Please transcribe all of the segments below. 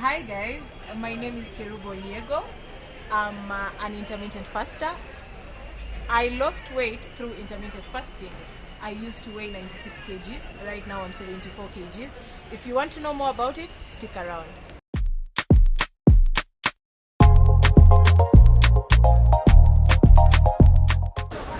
Hi guys, my name is Kerubo Diego. I'm an intermittent faster. I lost weight through intermittent fasting. I used to weigh 96 kgs. Right now I'm 74 kgs. If you want to know more about it, stick around.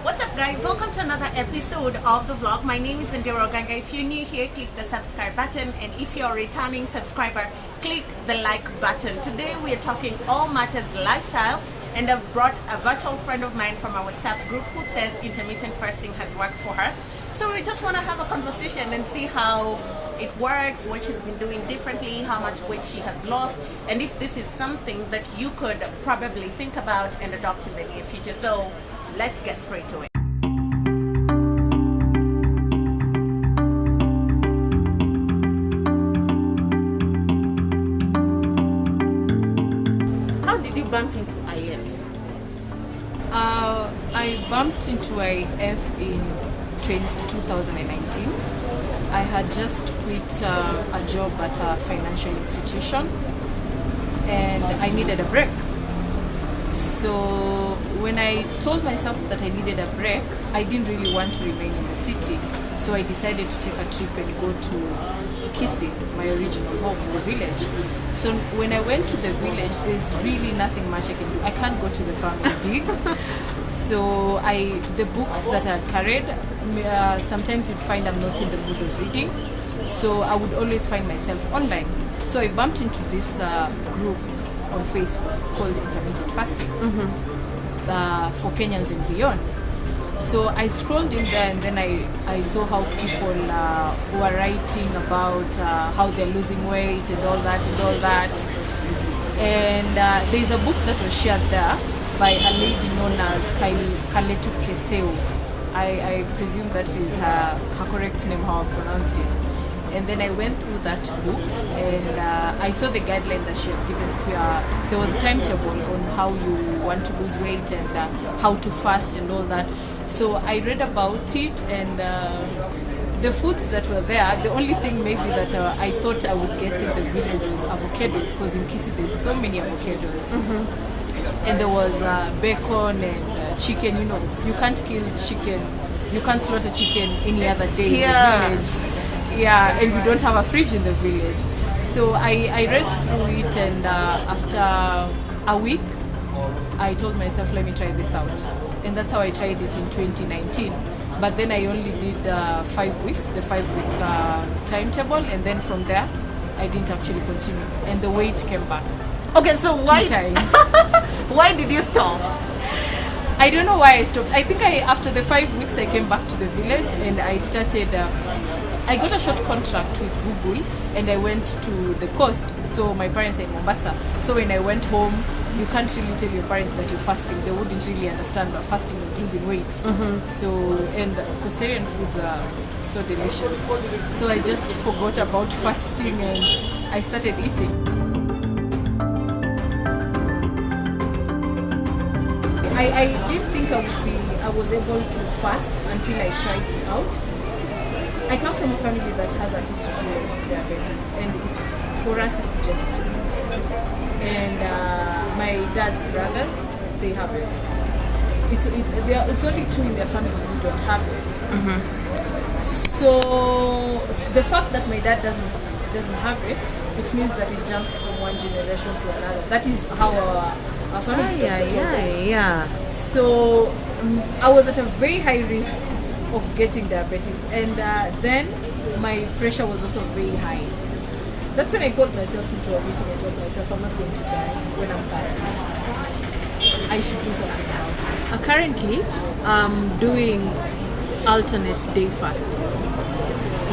What's up guys, welcome to another episode of the vlog. My name is Ndero Ganga. If you're new here, click the subscribe button, and if you're a returning subscriber, click the like button. Today we are talking all matters lifestyle, and I've brought a virtual friend of mine from our WhatsApp group who says intermittent fasting has worked for her. So we just want to have a conversation and see how it works, what she's been doing differently, how much weight she has lost, and if this is something that you could probably think about and adopt in the near future. So let's get straight to it. How did you bump into IF? I bumped into IF in 2019. I had just quit a job at a financial institution and I needed a break. So when I told myself that I needed a break, I didn't really want to remain in the city. So I decided to take a trip and go to Kisii, my original home, the village. So when I went to the village, there's really nothing much I can do. I can't go to the farm and dig. So the books that I carried, sometimes you'd find I'm not in the mood of reading. So I would always find myself online. So I bumped into this group on Facebook called Intermittent Fasting for Kenyans and beyond. So I scrolled in there, and then I saw how people were writing about how they're losing weight and all that. And there's a book that was shared there by a lady known as Kaletu Keseu. I presume that is her correct name, how I pronounced it. And then I went through that book, and I saw the guideline that she had given. There was a timetable on how you want to lose weight and how to fast and all that. So I read about it, and the foods that were there, the only thing maybe that I thought I would get in the village was avocados, because in Kisii there's so many avocados. And there was bacon and chicken. You know, you can't kill chicken, you can't slaughter chicken any other day in the village. Yeah, and we don't have a fridge in the village. So I read through it, and after a week, I told myself, let me try this out. And that's how I tried it in 2019. But then I only did 5 weeks, the 5-week timetable, and then from there, I didn't actually continue. And the weight came back. Okay, so why? 2 times. Why did you stop? I don't know why I stopped. I think after the 5 weeks, I came back to the village, and I started... I got a short contract with Google, and I went to the coast. So my parents are in Mombasa. So when I went home, you can't really tell your parents that you're fasting. They wouldn't really understand that fasting and losing weight. So, and Coastarian foods are so delicious. So I just forgot about fasting and I started eating. I didn't think I was able to fast until I tried it out. I come from a family that has a history of diabetes, and for us it's genetic. And my dad's brothers, they have it. It's only 2 in their family who don't have it. So the fact that my dad doesn't have it means that it jumps from one generation to another. That is how our family Yeah. So I was at a very high risk of getting diabetes, and then my pressure was also very high. That's when I got myself into a meeting and told myself, I'm not going to die when I'm 30. I should do something about it. Currently, I'm doing alternate day fasting.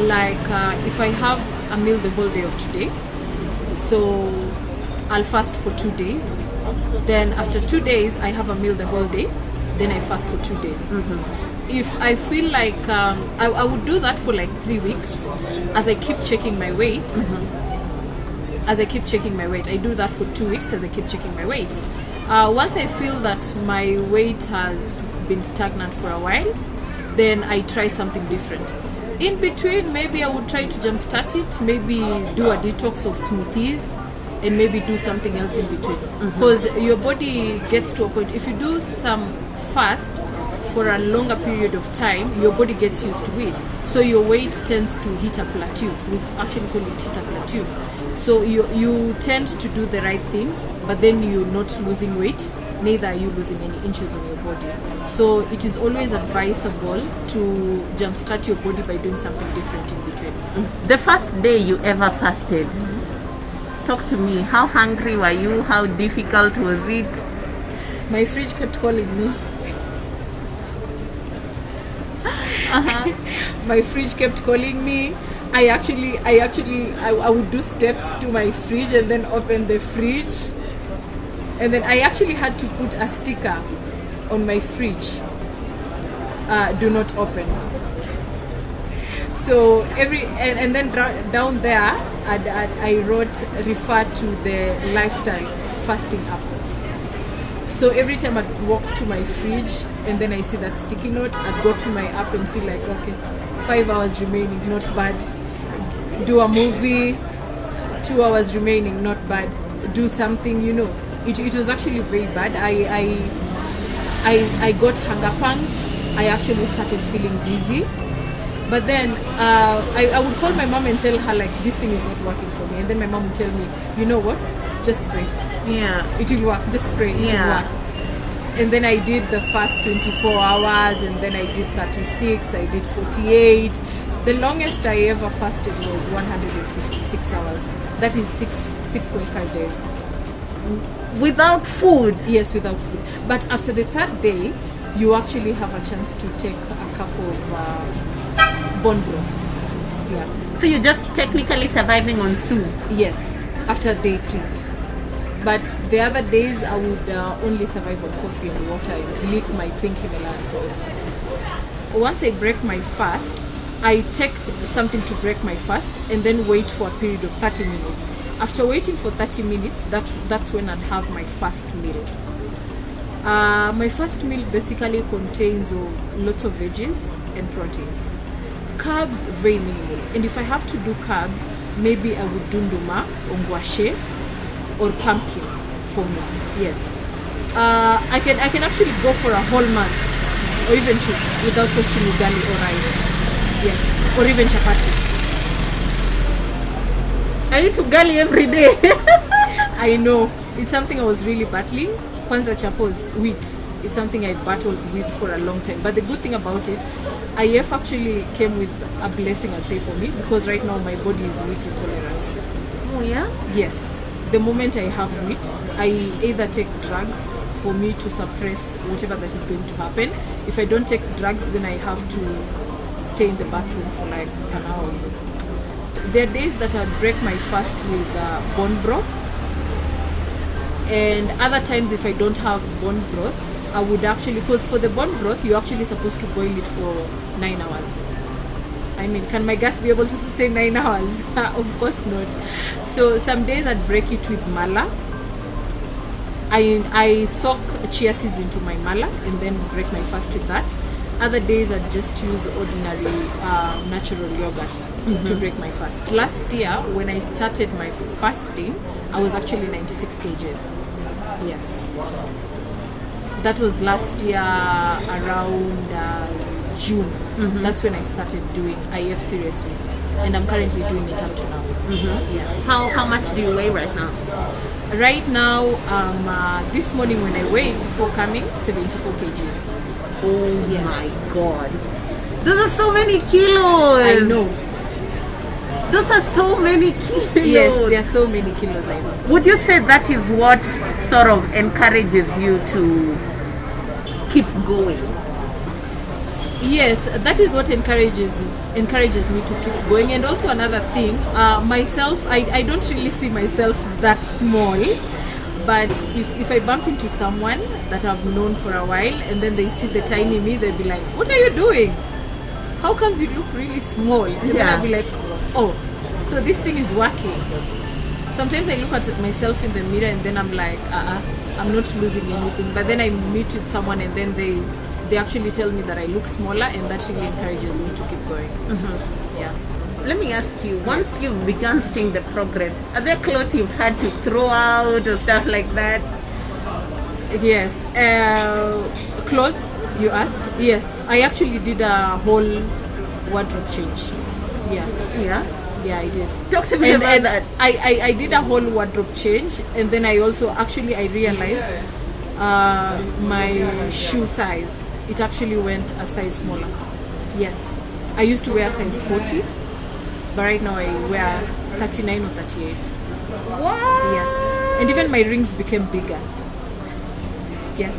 Like if I have a meal the whole day of today, so I'll fast for 2 days. Then after 2 days, I have a meal the whole day. Then I fast for 2 days. If I feel like I would do that for like 3 weeks, as I keep checking my weight. I do that for 2 weeks as I keep checking my weight. Once I feel that my weight has been stagnant for a while, then I try something different. In between, maybe I would try to jumpstart it, maybe do a detox of smoothies and maybe do something else in between. Because your body gets to a point, if you do some fast for a longer period of time, your body gets used to it. So your weight tends to hit a plateau. We actually call it hit a plateau. So you tend to do the right things, but then you're not losing weight, neither are you losing any inches on your body. So it is always advisable to jumpstart your body by doing something different in between. The first day you ever fasted, talk to me. How hungry were you? How difficult was it? My fridge kept calling me. My fridge kept calling me. I would do steps to my fridge and then open the fridge. And then I actually had to put a sticker on my fridge. Do not open. So and then down there I wrote refer to the lifestyle fasting app. So every time I'd walk to my fridge and then I see that sticky note, I'd go to my app and see like, okay, 5 hours remaining, not bad. Do a movie, 2 hours remaining, not bad. Do something, It was actually very bad. I got hunger pangs. I actually started feeling dizzy. But then I would call my mom and tell her like, this thing is not working for me. And then my mom would tell me, you know what? Just pray. Yeah. It will work. Just pray. It will work. And then I did the first 24 hours, and then I did 36, I did 48. The longest I ever fasted was 156 hours. That is 6.5 days. Without food? Yes, without food. But after the third day, you actually have a chance to take a cup of bone broth. Yeah. So you're just technically surviving on soup? Yes, after day 3. But the other days, I would only survive on coffee and water and lick my pink Himalayan salt. Once I break my fast, I take something to break my fast and then wait for a period of 30 minutes. After waiting for 30 minutes, that's when I'd have my first meal. My first meal basically contains of lots of veggies and proteins. Carbs, very minimal. And if I have to do carbs, maybe I would do nduma or ngwashe or pumpkin for me. Yes. I can actually go for a whole month or even 2 without tasting ugali or rice. Yes. Or even chapati. I eat ugali every day. I know. It's something I was really battling. Kwanza chapos, wheat. It's something I battled with for a long time. But the good thing about it, IF actually came with a blessing, I'd say, for me, because right now my body is wheat intolerant. Oh yeah? Yes. The moment I have wheat, I either take drugs for me to suppress whatever that is going to happen. If I don't take drugs, then I have to stay in the bathroom for like an hour or so. There are days that I break my fast with bone broth, and other times if I don't have bone broth, I would actually, because for the bone broth, you're actually supposed to boil it for 9 hours. I mean, can my gas be able to sustain 9 hours? Of course not. So some days I'd break it with mala. I soak chia seeds into my mala and then break my fast with that. Other days I'd just use ordinary natural yogurt to break my fast. Last year, when I started my fasting, I was actually 96 kgs. Yes. That was last year around June. That's when I started doing IF seriously, and I'm currently doing it up to now. Yes. How much do you weigh right now? Right now, this morning when I weighed before coming, 74 kgs. Oh yes. My God. Those are so many kilos. I know. Those are so many kilos. Yes, there are so many kilos, I know. Would you say that is what sort of encourages you to keep going? Yes, that is what encourages me to keep going. And also another thing, myself, I don't really see myself that small. But if I bump into someone that I've known for a while and then they see the tiny me, they'll be like, what are you doing? How comes you look really small? And then I'll be like, oh, so this thing is working. Sometimes I look at myself in the mirror and then I'm like, I'm not losing anything. But then I meet with someone and then they actually tell me that I look smaller, and that really encourages me to keep going. Yeah. let me ask you, once you've begun seeing the progress, are there clothes you've had to throw out or stuff like that? Yes. Clothes, you asked? Yes. I actually did a whole wardrobe change. Yeah. Yeah. Yeah, I did. Talk to me about that. I did a whole wardrobe change, and then I also I realized my shoe size. It actually went a size smaller. Yes. I used to wear size 40, but right now I wear 39 or 38. What? Yes. And even my rings became bigger. Yes.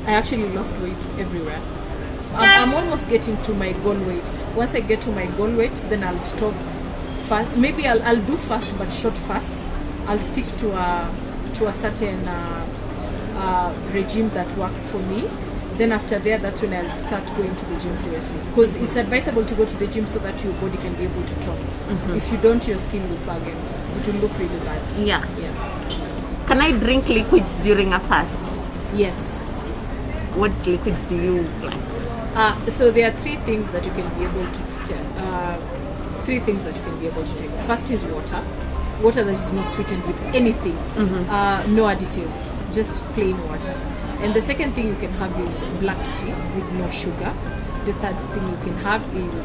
I actually lost weight everywhere. I'm almost getting to my goal weight. Once I get to my goal weight, then I'll stop. Maybe I'll do fast but short fasts. I'll stick to a certain regime that works for me. Then after there, that's when I'll start going to the gym seriously. Because it's advisable to go to the gym so that your body can be able to tone. If you don't, your skin will sag and it will look really bad. Yeah. Yeah. Can I drink liquids during a fast? Yes. What liquids do you like? So there are three things that you can be able to take. First is water that is not sweetened with anything, no additives, just plain water. And the second thing you can have is black tea with no sugar. The third thing you can have is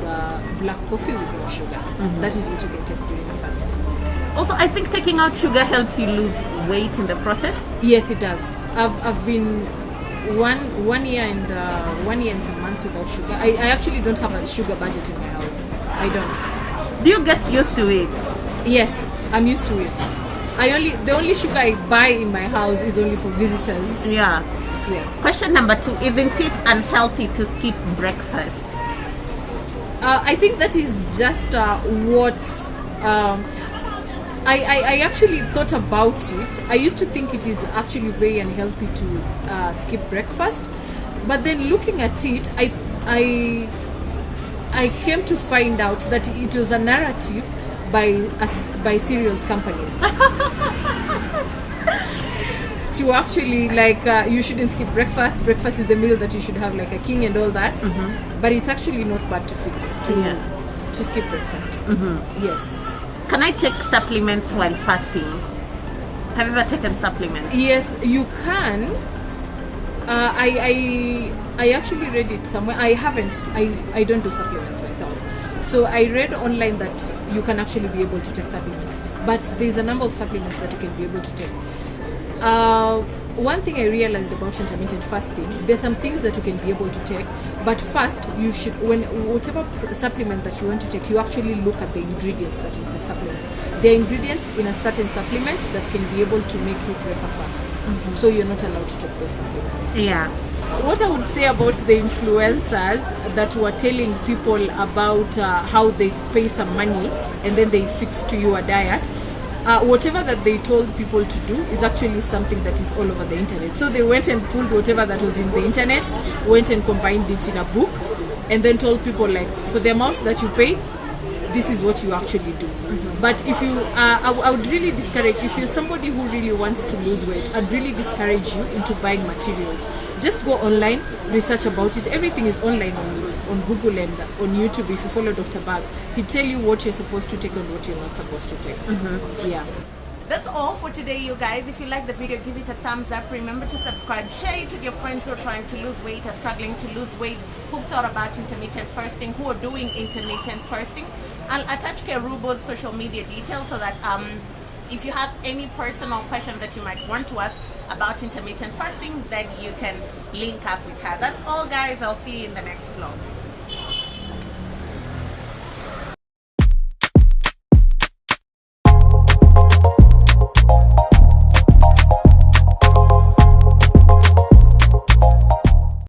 black coffee with no sugar. That is what you can take during a fast. Also, I think taking out sugar helps you lose weight in the process. Yes, it does. I've been one year and some months without sugar. I actually don't have a sugar budget in my house. I don't. Do you get used to it? Yes, I'm used to it. The only sugar I buy in my house is only for visitors. Yeah. Yes. Question number 2, isn't it unhealthy to skip breakfast? I think that is just what I actually thought about it. I used to think it is actually very unhealthy to skip breakfast, but then looking at it, I came to find out that it was a narrative by cereals companies to actually you shouldn't skip breakfast. Breakfast is the meal that you should have like a king and all that. But it's actually not bad to skip breakfast. Yes. Can I take supplements while fasting? Have you ever taken supplements? Yes, you can. I actually read it somewhere. I haven't. I don't do supplements myself. So I read online that you can actually be able to take supplements, but there's a number of supplements that you can be able to take. One thing I realized about intermittent fasting, there's some things that you can be able to take, but first you should, whatever supplement that you want to take, you actually look at the ingredients that in the supplement. There are ingredients in a certain supplement that can be able to make you break a fast. So you're not allowed to take those supplements. Yeah. What I would say about the influencers that were telling people about how they pay some money and then they fix to you a diet, whatever that they told people to do is actually something that is all over the internet. So they went and pulled whatever that was in the internet, went and combined it in a book, and then told people for the amount that you pay, this is what you actually do. But if you, I would really discourage, if you're somebody who really wants to lose weight, I'd really discourage you into buying materials. Just go online, research about it. Everything is online on Google and on YouTube. If you follow Dr. Bag, he'll tell you what you're supposed to take and what you're not supposed to take. Yeah. That's all for today, you guys. If you like the video, give it a thumbs up. Remember to subscribe. Share it with your friends who are trying to lose weight, are struggling to lose weight, who've thought about intermittent fasting, who are doing intermittent fasting. I'll attach Kerubo's social media details so that if you have any personal questions that you might want to ask about intermittent fasting, then you can link up with her. That's all, guys. I'll see you in the next vlog.